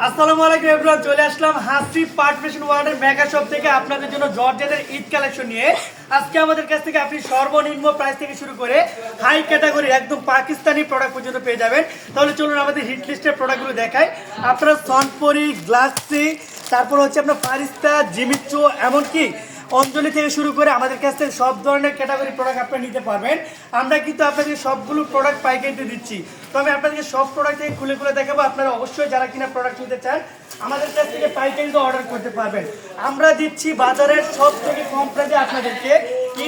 আসসালামু আলাইকুম এভরিওয়ান, চলে আসলাম হাসি পার্ট ফ্যাশন ওয়ার্ল্ডের মেগা শপ থেকে আপনাদের জন্য জর্জেটের ঈদ কালেকশন নিয়ে। আজকে আমাদের কাছ থেকে আপনি সর্বনিম্ন প্রাইস থেকে শুরু করে হাই ক্যাটাগরির একদম পাকিস্তানি প্রোডাক্ট পর্যন্ত পেয়ে যাবেন। তাহলে চলুন আমাদের হিট লিস্টের প্রোডাক্টগুলো দেখাই। আপনারা সনপরি, গ্লাসি, তারপর হচ্ছে আপনার ফারিস্তা, জিমিচু, এমনকি অঞ্জলি থেকে শুরু করে আমাদের কাছ থেকে সব ধরনের ক্যাটাগরি প্রোডাক্ট আপনারা নিতে পারবেন। আমরা কিন্তু আপনাদের সবগুলো প্রোডাক্ট পাইকারিতে দিচ্ছি। তো আমি আপনাদেরকে সব প্রোডাক্ট থেকে খুলে খুলে দেখাবো। আপনারা অবশ্যই যারা কিনা প্রোডাক্ট নিতে চান আমাদের কাছ থেকে পাইকারিতে অর্ডার করতে পারবেন। আমরা দিচ্ছি বাজারের সব থেকে কম প্রাইসে আপনাদেরকে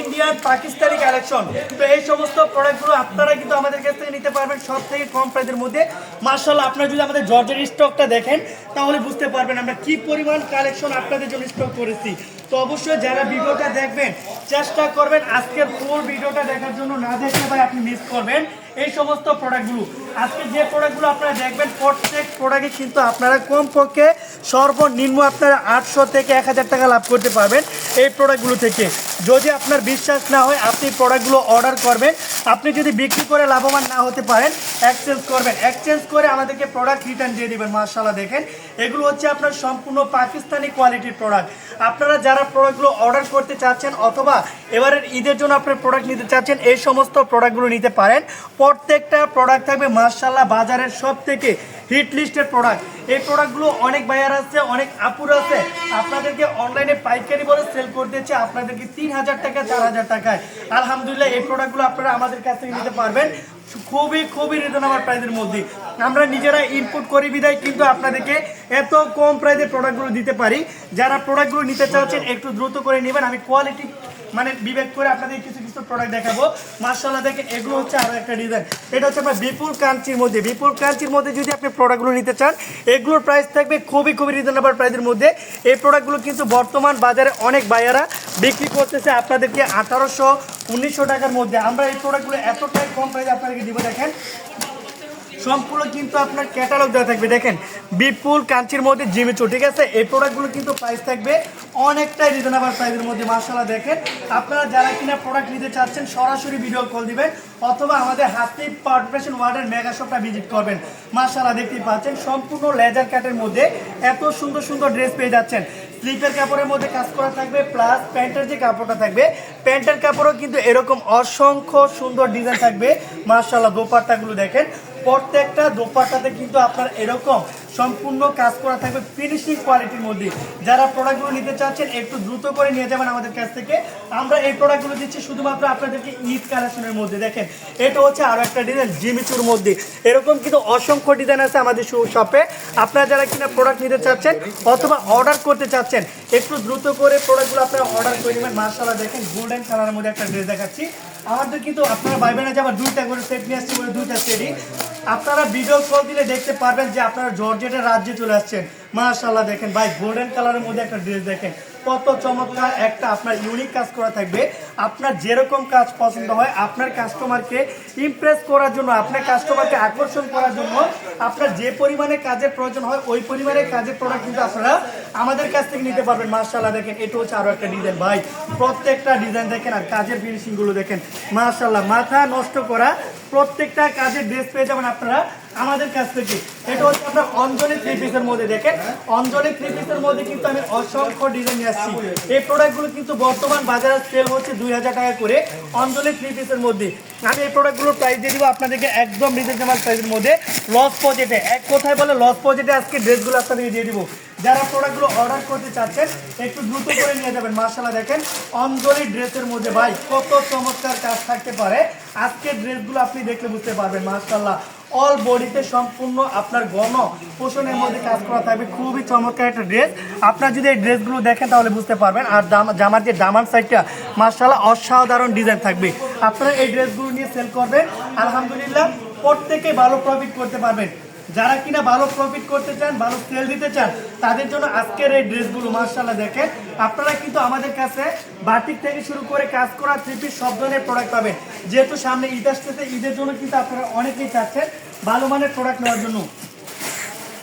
ইন্ডিয়ান পাকিস্তানি কালেকশন। তো এই সমস্ত প্রোডাক্টগুলো আপনারা কিন্তু আমাদের কাছ থেকে নিতে পারবেন সব থেকে কম প্রাইসের মধ্যে। মাশাআল্লাহ, আপনারা যদি আমাদের জর্জের স্টকটা দেখেন তাহলে বুঝতে পারবেন আমরা কি পরিমাণ কালেকশন আপনাদের জন্য স্টক করেছি। তো অবশ্যই যারা ভিডিওটা দেখবেন চেষ্টা করবেন আজকের ফুল ভিডিওটা দেখার জন্য, না দেখলে ভাই আপনি মিস করবেন এই সমস্ত প্রোডাক্টগুলো। আজকে যে প্রোডাক্টগুলো আপনারা দেখবেন প্রত্যেক প্রোডাক্টে কিন্তু আপনারা কমপক্ষে সর্বনিম্ন আপনারা 800 থেকে 1000 টাকা লাভ করতে পারবেন এই প্রোডাক্টগুলো থেকে। যদি আপনার বিশ্বাস না হয় আপনি প্রোডাক্টগুলো অর্ডার করবেন। আপনি যদি বিক্রি করে লাভবান না হতে পারেন এক্সচেঞ্জ করবেন, এক্সচেঞ্জ করে আমাদেরকে প্রোডাক্ট রিটার্ন দিয়ে দেবেন। মাশাআল্লাহ, দেখেন এগুলো হচ্ছে আপনার সম্পূর্ণ পাকিস্তানি কোয়ালিটির প্রোডাক্ট। আপনারা যারা প্রোডাক্টগুলো অর্ডার করতে চাচ্ছেন অথবা এবারের ঈদের জন্য আপনার প্রোডাক্ট নিতে চাচ্ছেন এই সমস্ত প্রোডাক্টগুলো নিতে পারেন। প্রত্যেকটা প্রোডাক্ট থাকবে মাশাআল্লাহ বাজারের সব থেকে হিট লিস্টের প্রোডাক্ট। এই প্রোডাক্টগুলো অনেক বায়ার আছে, অনেক আপুর আছে, আপনাদেরকে অনলাইনে পাইকারি বলে সেল করতে হচ্ছে আপনাদেরকে 3000 টাকা 4000 টাকায়। আলহামদুলিল্লাহ এই প্রোডাক্টগুলো আপনারা আমাদের কাছ থেকে নিতে পারবেন খুবই রিজনেবল প্রাইসের মধ্যে। আমরা নিজেরা ইনপুট করি বিদায় কিন্তু আপনাদেরকে এত কম প্রাইসে প্রোডাক্টগুলো দিতে পারি। যারা প্রোডাক্টগুলো নিতে চাচ্ছেন একটু দ্রুত করে নেবেন। আমি কোয়ালিটি বিবেক করে আপনাদের কিছু কিছু প্রোডাক্ট দেখাবো। মাশাআল্লাহ, দেখেন এগুলো হচ্ছে আরো একটা ডিজাইন। এটা হচ্ছে আপনার বিপুল কাঞ্চির মধ্যে। বিপুল কাঞ্চির মধ্যে যদি আপনি প্রোডাক্টগুলো নিতে চান এগুলোর প্রাইস থাকবে খুবই রিজনেবল প্রাইসের মধ্যে। এই প্রোডাক্টগুলো কিন্তু বর্তমান বাজারে অনেক বায়ারা বিক্রি করতেছে আপনাদেরকে 1800-1900 টাকার মধ্যে। আমরা এই প্রোডাক্টগুলো এতটাই কম প্রাইসে আপনাদেরকে দিব। দেখেন সম্পূর্ণ কিন্তু আপনার ক্যাটালগ দেওয়া থাকবে। দেখেন বিপুল কাঞ্চির মধ্যে জিমিচু, ঠিক আছে। এই প্রোডাক্টগুলো কিন্তু প্রাইস থাকবে অনেকটাই রিজনেবল প্রাইসের মধ্যে। মাশাআল্লাহ, দেখেন আপনারা যারা কিনা প্রোডাক্ট নিতে চাচ্ছেন সরাসরি ভিডিও কল দিবেন অথবা আমাদের হাসি পার্ট ফ্যাশন ওয়ার্ল্ডের মেগা শপটা ভিজিট করবেন। মাশাআল্লাহ, দেখতেই পাচ্ছেন সম্পূর্ণ লেজার কাটের মধ্যে এত সুন্দর ড্রেস পেয়ে যাচ্ছেন। স্লিপের কাপড়ের মধ্যে কাজ করা থাকবে, প্লাস প্যান্টের যে কাপড়টা থাকবে প্যান্টের কাপড়ও কিন্তু এরকম অসংখ্য সুন্দর ডিজাইন থাকবে। মাশাআল্লাহ, দোপাট্টাগুলো দেখেন প্রত্যেকটা দোপাট্টাতে কিন্তু আপনার এরকম সম্পূর্ণ কাজ করা থাকবে ফিনিশিং কোয়ালিটির মধ্যে। যারা প্রোডাক্টগুলো নিতে চাচ্ছেন একটু দ্রুত করে নিয়ে যাবেন আমাদের কাছ থেকে। আমরা এই প্রোডাক্টগুলো দিচ্ছি শুধুমাত্র আপনাদেরকে ঈদ কালেকশনের মধ্যে। দেখেন এটা হচ্ছে আরো একটা ডিজাইন জিমিচুর মধ্যে। এরকম কিন্তু অসংখ্য ডিজাইন আছে আমাদের শপে। আপনারা যারা কিনা প্রোডাক্ট নিতে চাচ্ছেন অথবা অর্ডার করতে চাচ্ছেন একটু দ্রুত করে প্রোডাক্টগুলো আপনারা অর্ডার করে নেবেন। মাশাআল্লাহ, দেখেন গোল্ডেন কালারের মধ্যে একটা ড্রেস দেখাচ্ছি। আমাদের কিন্তু আপনারা ভাইবেন না যে আবার দুইটা করে সেট নিয়ে আসছি বলে দুইটা সেটই। আপনারা ভিডিও কল দিলে দেখতে পারবেন যে আপনারা জর্জেটের রাজ্যে চলে আসছেন। মাশাআল্লাহ, দেখেন ভাই গোল্ডেন কালারের মধ্যে একটা ড্রেস দেখেন কত চমৎকার একটা আপনার ইউনিক কাজ করা থাকবে। আপনার যেরকম কাজ পছন্দ হয় আপনার কাস্টমারকে ইমপ্রেস করার জন্য, আপনার কাস্টমারকে আকর্ষণ করার জন্য আপনার যে পরিমাণে কাজের প্রয়োজন হয় ওই পরিমাণে কাজের প্রোডাক্ট কিন্তু আপনারা আমাদের কাছ থেকে নিতে পারবেন। মাশাআল্লাহ, দেখেন এটা হচ্ছে আরো একটা ডিজাইন। ভাই প্রত্যেকটা ডিজাইন দেখেন আর কাজের ফিনিশিং গুলো দেখেন। মাশাআল্লাহ, মাথা নষ্ট করা প্রত্যেকটা কাজের ড্রেস পেয়ে যাবেন আপনারা আমাদের কাছ থেকে। এটা হচ্ছে আপনার অঞ্জলি 3 পিসের মধ্যে। দেখেন অঞ্জলি 3 পিসের মধ্যে কিন্তু আমি অসংখ্য ডিজাইন নিয়ে আসছি। এই প্রোডাক্টগুলো কিন্তু বর্তমান বাজারে সেল হচ্ছে 2000 টাকা করে অঞ্জলি 3 পিসের মধ্যে। আমি এই প্রোডাক্টগুলোর প্রাইস দিয়ে দিব আপনাদেরকে একদম রিজনেবল প্রাইসের মধ্যে, লস পজেটে। এক কথায় বলে লস পজেটে আজকে ড্রেসগুলো আপনাদেরকে দিয়ে দিব। যারা প্রোডাক্টগুলো অর্ডার করতে চাচ্ছেন একটু দ্রুত করে নিয়ে যাবেন। মাশাআল্লাহ, দেখেন অঞ্জলি ড্রেসের মধ্যে ভাই কত চমৎকার কাজ থাকতে পারে আজকের ড্রেসগুলো আপনি দেখলে বুঝতে পারবেন। মাশাআল্লাহ, অল বডিতে সম্পূর্ণ আপনার গণ পোষণের মধ্যে কাজ করা থাকবে। খুবই চমৎকার একটা ড্রেস। আপনারা যদি এই ড্রেসগুলো দেখেন তাহলে বুঝতে পারবেন। আর জামার যে দামান সাইডটা মাশাআল্লাহ অসাধারণ ডিজাইন থাকবে। আপনারা এই ড্রেসগুলো নিয়ে সেল করবেন, আলহামদুলিল্লাহ প্রত্যেকে ভালো প্রফিট করতে পারবেন। যারা কিনা ভালো প্রফিট করতে চান, ভালো সেল দিতে চান তাদের জন্য আজকের এই ড্রেসগুলো। মাশাআল্লাহ, দেখেন আপনারা কিন্তু আমাদের কাছে বাটিক থেকে শুরু করে কাজ করা 3 পিস সব ধরনের প্রোডাক্ট পাবেন। যেহেতু সামনে ঈদ আসতেছে, ঈদের জন্য কিন্তু আপনারা অনেকেই চাচ্ছেন ভালো মানের প্রোডাক্ট নেওয়ার জন্য।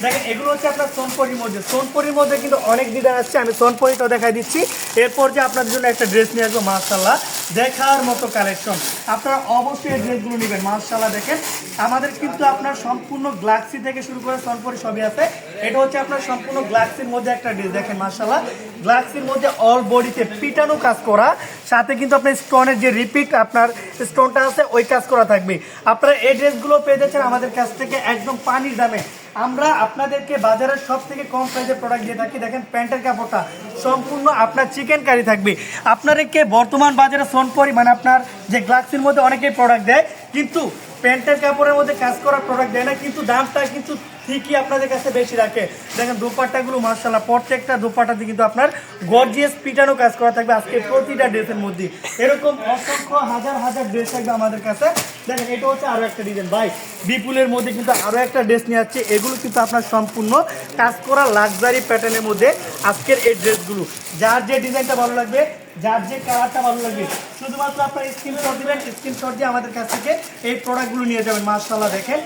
দেখেন এগুলো হচ্ছে আপনার সোনপরির মধ্যে। সোনপরির মধ্যে কিন্তু অনেক ডিজাইন আসছে, আমি সোনপরিটাও দেখাই দিচ্ছি। এরপর যে আপনাদের জন্য একটা ড্রেস নিয়ে আসবো। মাশাআল্লাহ, দেখার মতো কালেকশন। আপনারা অবশ্যই এই ড্রেসগুলো নেবেন। মাশাআল্লাহ দেখেন আমাদের কিন্তু আপনার সম্পূর্ণ গ্লাক্সি থেকে শুরু করে সনপরি সবই আছে। এটা হচ্ছে আপনার সম্পূর্ণ গ্লাক্সির মধ্যে একটা ড্রেস দেখেন মাশাআল্লাহ, গ্লাক্সির মধ্যে অল বডিতে পিটানো কাজ করা, সাথে কিন্তু আপনার স্টোনের যে রিপিট আপনার স্টোনটা আছে ওই কাজ করা থাকবে। আপনারা এই ড্রেসগুলো পেয়ে যাচ্ছেন আমাদের কাছ থেকে একদম পানির দামে। আমরা আপনাদেরকে বাজারের সব থেকে কম প্রাইসে প্রোডাক্ট দিয়ে থাকি। দেখেন প্যান্টের কাপড়টা সম্পূর্ণ আপনার চিকেন কারি থাকবে। আপনাদেরকে বর্তমান বাজারে সনপরি মানে আপনার যে গ্লাক্সির মধ্যে অনেকেই প্রোডাক্ট দেয়, কিন্তু প্যান্টের কাপড়ের মধ্যে কাজ করা প্রোডাক্ট দেয় না, কিন্তু দামটা কিন্তু ঠিকই আপনাদের কাছে বেশি রাখে। দেখেন দোপাট্টাগুলো মাশাআল্লাহ প্রত্যেকটা দোপাট্টাতে কিন্তু আপনার গর্জিয়াস পিটানো কাজ করা থাকবে। আজকে প্রতিটা ড্রেসের মধ্যে এরকম অসংখ্য হাজার হাজার ড্রেস থাকবে আমাদের কাছে। দেখেন এটা হচ্ছে আরও একটা ডিজাইন ভাই, বিপুলের মধ্যে কিন্তু আরও একটা ড্রেস নিয়ে যাচ্ছে। এগুলো কিন্তু আপনার সম্পূর্ণ কাজ করা লাক্সারি প্যাটার্নের মধ্যে আজকের এই ড্রেসগুলো। যার যে ডিজাইনটা ভালো লাগবে, যার যে কালারটা ভালো লাগবে, শুধুমাত্র আপনার স্ক্রিনশট দিবেন, স্ক্রিনশট দিয়ে আমাদের কাছ থেকে এই প্রোডাক্টগুলো নিয়ে যাবেন। মাশাআল্লাহ দেখেন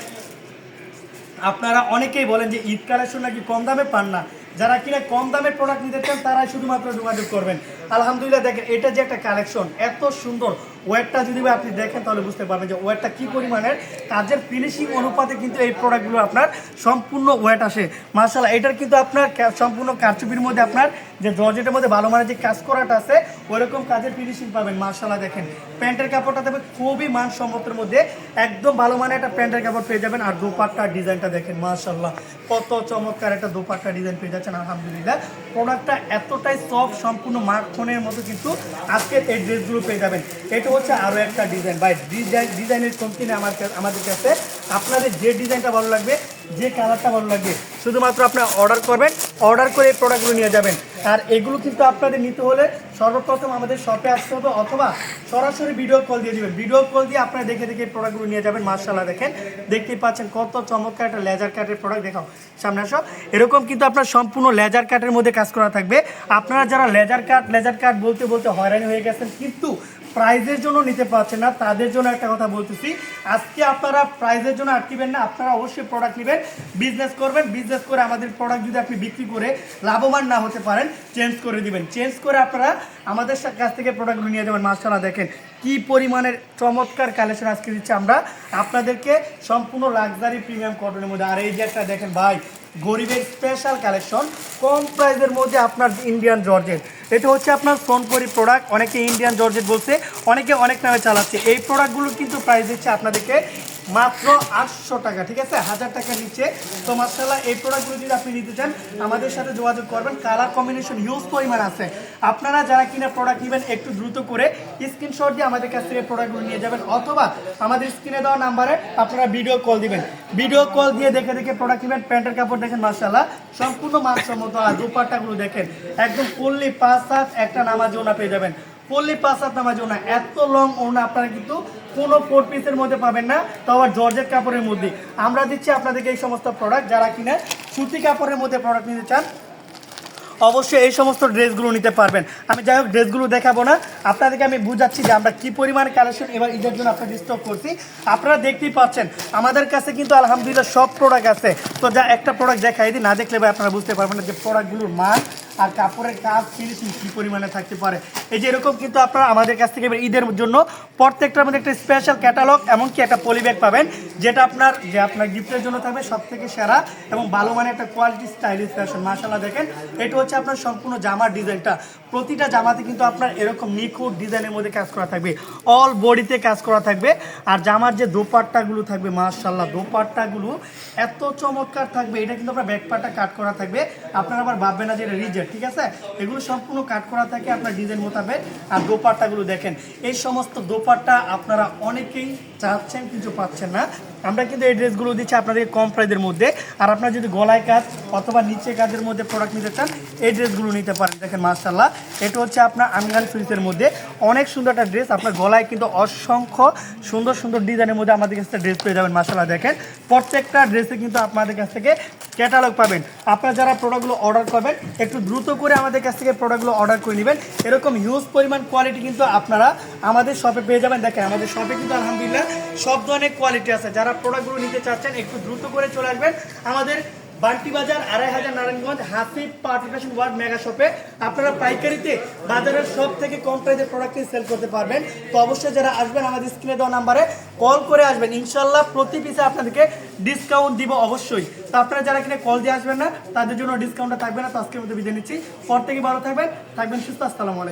আপনারা অনেকেই বলেন যে ঈদ কালেকশন নাকি কম দামে পান না, যারা কিনা কম দামের প্রোডাক্ট নিতে চান তারাই শুধুমাত্র যোগাযোগ করবেন। আলহামদুলিল্লাহ দেখেন এটা যে একটা কালেকশন এত সুন্দর, ওয়েটটা যদি আপনি দেখেন তাহলে বুঝতে পারবেন যে ওয়েটটা কী পরিমাণের, কাজের ফিনিশিং অনুপাতে কিন্তু এই প্রোডাক্টগুলো আপনার সম্পূর্ণ ওয়েট আসে। মাশাআল্লাহ এটার কিন্তু আপনার সম্পূর্ণ কারচুপির মধ্যে আপনার যে জর্জেটের মধ্যে ভালো মানের যে কাজ করাটা আছে ওইরকম কাজের ফিনিশিং পাবেন। মাশাআল্লাহ দেখেন প্যান্টের কাপড়টা দেবে খুবই মানসম্মতের মধ্যে, একদম ভালো মানের একটা প্যান্টের কাপড় পেয়ে যাবেন। আর দোপাট্টার ডিজাইনটা দেখেন মাশাআল্লাহ কত চমৎকার একটা দোপাট্টা ডিজাইন পেয়ে যাচ্ছেন। আলহামদুলিল্লাহ প্রোডাক্টটা এতটাই সফট, সম্পূর্ণ মাখনের মতো কিন্তু আজকে এই ড্রেসগুলো পেয়ে যাবেন। এটা হচ্ছে আরও একটা ডিজাইন ভাই, ডিজাইনের কমতি নেই আমাদের কাছে। আপনাদের যে ডিজাইনটা ভালো লাগবে, যে কালারটা ভালো লাগবে, শুধুমাত্র আপনারা অর্ডার করবেন, অর্ডার করে এই প্রোডাক্টগুলো নিয়ে যাবেন। আর এগুলো কিন্তু আপনাদের নিতে হলে সর্বপ্রথম আমাদের শপে আসতে হবে, অথবা সরাসরি ভিডিও কল দিয়ে দিবেন। ভিডিও কল দিয়ে আপনারা দেখে দেখে এই প্রোডাক্টগুলো নিয়ে যাবেন। মাশাআল্লাহ দেখেন দেখতেই পাচ্ছেন কত চমৎকার একটা লেজার কাটের প্রোডাক্ট। দেখাও সামনে আসো, এরকম কিন্তু আপনার সম্পূর্ণ লেজার কাটের মধ্যে কাজ করা থাকবে। আপনারা যারা লেজার কাট বলতে বলতে হয়রানি হয়ে গেছেন কিন্তু প্রাইজের জন্য নিতে পারছেন না, তাদের জন্য একটা কথা বলতেছি, আজকে আপনারা প্রাইজের জন্য আটকিবেন না, আপনারা অবশ্যই প্রোডাক্ট নেবেন, বিজনেস করবেন। বিজনেস করে আমাদের প্রোডাক্ট যদি আপনি বিক্রি করে লাভবান না হতে পারেন, চেঞ্জ করে দিবেন। চেঞ্জ করে আপনারা আমাদের কাছ থেকে প্রোডাক্টগুলো নিয়ে যাবেন। মাশাআল্লাহ দেখেন কি পরিমাণের চমৎকার কালেকশন আজকে দিচ্ছি আমরা আপনাদেরকে, সম্পূর্ণ লাক্সারি প্রিমিয়াম কটনের মধ্যে। আর এই যে একটা দেখেন ভাই, গরিবের স্পেশাল কালেকশন, কম প্রাইসের মধ্যে আপনার ইন্ডিয়ান জর্জেট। এটা হচ্ছে আপনার সোনপরি প্রোডাক্ট, অনেকে ইন্ডিয়ান জর্জেট বলছে, অনেকে অনেক নামে চালাচ্ছে। এই প্রোডাক্টগুলো কিন্তু প্রাইস দিচ্ছে আপনাদেরকে মাত্র 800 টাকা, ঠিক আছে, 1000 টাকা নিচ্ছে। তো মাশাআল্লাহ এই প্রোডাক্টগুলো যদি আপনি নিতে চান আমাদের সাথে যোগাযোগ করবেন। কালার কম্বিনেশন হিউজ পরিমাণ আছে। আপনারা যারা কিনা প্রোডাক্ট নেবেন একটু দ্রুত করে স্ক্রিনশট দিয়ে আমাদের কাছ থেকে প্রোডাক্টগুলো নিয়ে যাবেন, অথবা আমাদের স্ক্রিনে দেওয়া নাম্বারে আপনারা ভিডিও কল দিবেন। ভিডিও কল দিয়ে দেখে দেখে প্রোডাক্ট নেবেন। প্যান্টের কাপড় দেখেন মাশাআল্লাহ সম্পূর্ণ মানসম্মত। আর দোপাট্টাগুলো দেখেন একদম ফুললি 5 হাত একটা নামাজ ওনা পেয়ে যাবেন, ফুললি 5 হাত নামাজ ওনা। এত লং ওনা আপনারা কিন্তু কোনো 4 পিসের মধ্যে পাবেন না, তো আবার জর্জেট কাপড়ের মধ্যে। আমরা দিচ্ছি আপনাদেরকে এই সমস্ত প্রোডাক্ট। যারা কিনা সুতি কাপড়ের মধ্যে প্রোডাক্ট নিতে চান অবশ্যই এই সমস্ত ড্রেসগুলো নিতে পারবেন। আমি যাই হোক ড্রেসগুলো দেখাবো না, আপনাদেরকে আমি বুঝাচ্ছি যে আমরা কী পরিমাণ কালেকশন এবার ঈদের জন্য আপনাদের স্টক করছি। আপনারা দেখতেই পাচ্ছেন আমাদের কাছে কিন্তু আলহামদুলিল্লাহ সব প্রোডাক্ট আছে। তো যা একটা প্রোডাক্ট দেখাই দিই, না দেখলে ভাই আপনারা বুঝতে পারবেন না যে প্রোডাক্টগুলোর মান আর কাপড়ের কাজ ফিনিশিং কী পরিমাণে থাকতে পারে। এই যে এরকম কিন্তু আপনারা আমাদের কাছ থেকে এবার ঈদের জন্য প্রত্যেকটার মধ্যে একটা স্পেশাল ক্যাটালগ, এমনকি একটা পলিব্যাগ পাবেন, যেটা আপনার গিফটের জন্য থাকবে সব থেকে সেরা এবং ভালো মানের একটা কোয়ালিটি স্টাইলিশ ফ্যাশন। মাশাআল্লাহ দেখেন এটা হচ্ছে আপনার সম্পূর্ণ জামার ডিজাইনটা। প্রতিটা জামাতে কিন্তু আপনার এরকম নিখুঁত ডিজাইনের মধ্যে কাজ করা থাকবে, অল বডিতে কাজ করা থাকবে। আর জামার যে দোপাট্টাগুলো থাকবে মাশাআল্লাহ দোপাট্টাগুলো এত চমৎকার থাকবে। এটা কিন্তু আপনার ব্যাকপার্টটা কাট করা থাকবে, আপনারা আবার ভাববেন না যে এটা রিজেক্ট, ঠিক আছে, এগুলো সম্পূর্ণ কাট করা থাকে আপনার ডিজাইন মোতাবেক। আর দোপাট্টাগুলো দেখেন, এই সমস্ত দোপাট্টা আপনারা অনেকেই চাচ্ছেন কিন্তু পাচ্ছেন না। আমরা কিন্তু এই ড্রেসগুলো দিচ্ছি আপনাদেরকে কম প্রাইসের মধ্যে। আর আপনারা যদি গলায় কাজ অথবা নিচে কাজের মধ্যে প্রোডাক্ট নিতে চান এই ড্রেসগুলো নিতে পারেন। দেখেন মাশাআল্লাহ এটা হচ্ছে আপনার আমিনাল ফিল্সের মধ্যে অনেক সুন্দর একটা ড্রেস। আপনার গলায় কিন্তু অসংখ্য সুন্দর সুন্দর ডিজাইনের মধ্যে আমাদের কাছ থেকে ড্রেস পেয়ে যাবেন। মাশাআল্লাহ দেখেন প্রত্যেকটা ড্রেসে কিন্তু আপনাদের কাছ থেকে ক্যাটালগ পাবেন। আপনারা যারা প্রোডাক্টগুলো অর্ডার করবেন একটু দ্রুত করে আমাদের কাছ থেকে প্রোডাক্টগুলো অর্ডার করে নেবেন। এরকম হিউজ পরিমাণ কোয়ালিটি কিন্তু আপনারা আমাদের শপে পেয়ে যাবেন। দেখেন আমাদের শপে কিন্তু আলহামদুলিল্লাহ সব ধরনের কোয়ালিটি আছে। যারা প্রোডাক্টগুলো নিতে চাচ্ছেন একটু দ্রুত করে চলে আসবেন। আমাদের বান্টি বাজার 2500 নারায়ণগঞ্জ হাসিব পার্টিফিকেশন ওয়ার্ল্ড মেগা শপে আপনারা পাইকারিতে বাজারের সব থেকে কম প্রাইসে প্রোডাক্ট সেল করতে পারবেন। তো অবশ্যই যারা আসবেন আমাদের স্ক্রিনে দেওয়া নাম্বারে কল করে আসবেন, ইনশাল্লাহ প্রতি পিসে আপনাদেরকে ডিসকাউন্ট দিব অবশ্যই। তো আপনারা যারা কিনে কল দিয়ে আসবেন না তাদের জন্য ডিসকাউন্টটা থাকবে না। তো আজকের মধ্যে বিদায় নিচ্ছি, পর থেকে ভালো থাকবেন সুস্থ। আসসালামু আলাইকুম।